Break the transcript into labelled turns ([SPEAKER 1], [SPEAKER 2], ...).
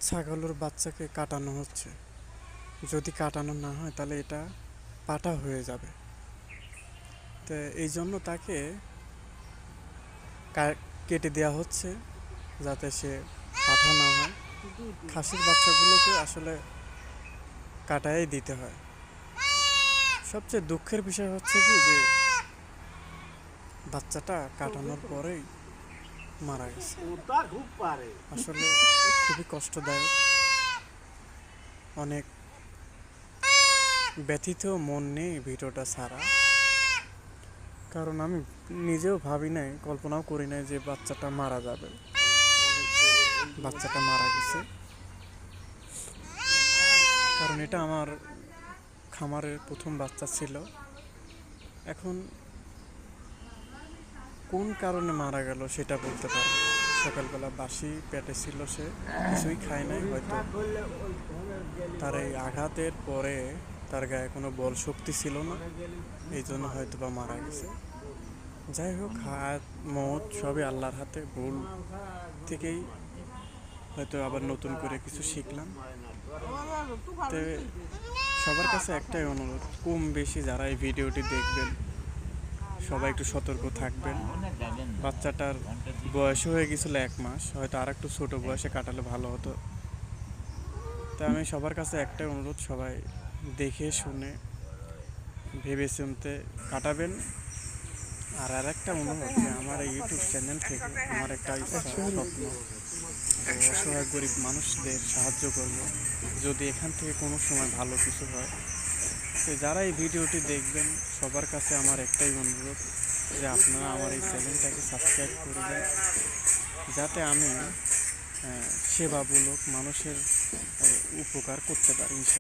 [SPEAKER 1] ছাগলের বাচ্চাকে কাটানো হচ্ছে। যদি কাটানো না হয় তাহলে এটা পাটা হয়ে যাবে। তো এই জন্য তাকে কেটে দেওয়া হচ্ছে যাতে সে পাঠা না হয়। খাসির বাচ্চাগুলোকে আসলে কাটাই দিতে হয়। সবচেয়ে দুঃখের বিষয় হচ্ছে কি যে বাচ্চাটা কাটানোর পরেই মারা গেছে। আসলে খুবই কষ্টদায়ক, অনেক ব্যথিত মন নিয়ে ভিডিওটা ছাড়া। কারণ আমি নিজেও ভাবি নাই, কল্পনাও করি নাই যে বাচ্চাটা মারা যাবে। বাচ্চাটা মারা গেছে, কারণ এটা আমার খামারের প্রথম বাচ্চা ছিল। এখন কোন কারণে মারা গেল সেটা বলতে পারি। সকালবেলা বাসি পেটে ছিল, সে কিছুই খায় নাই। হয়তো তার এই আঘাতের পরে তার গায়ে কোনো বল শক্তি ছিল না, এই জন্য হয়তো বা মারা গেছে। যাই হোক, হায়াত মৌত সবই আল্লাহর হাতে। ভুল থেকেই হয়তো আবার নতুন করে কিছু শিখলাম। তো সবার কাছে একটাই অনুরোধ, কম বেশি যারা এই ভিডিওটি দেখবেন সবাই একটু সতর্ক থাকবেন। বাচ্চাটার বয়স হয়ে গেছিলো 1 মাস, হয়তো আর একটু ছোটো বয়সে কাটালে ভালো হতো। তো আমি সবার কাছে একটাই অনুরোধ, সবাই দেখে শুনে ভেবে চিন্তে কাটাবেন। আর একটা অনুরোধ, যে আমার এই ইউটিউব চ্যানেল থেকে আমার একটা ইচ্ছা, স্বপ্ন, অসহায় গরিব মানুষদের সাহায্য করব। যদি এখান থেকে কোনো সময় ভালো কিছু হয়, তো যারা এই ভিডিওটি দেখবেন সবার কাছে আমার একটাই অনুরোধ, যে আপনারা আমার এই চ্যানেলটাকে সাবস্ক্রাইব করে দেন, যাতে আমি সেবামূলক মানুষের উপকার করতে পারি।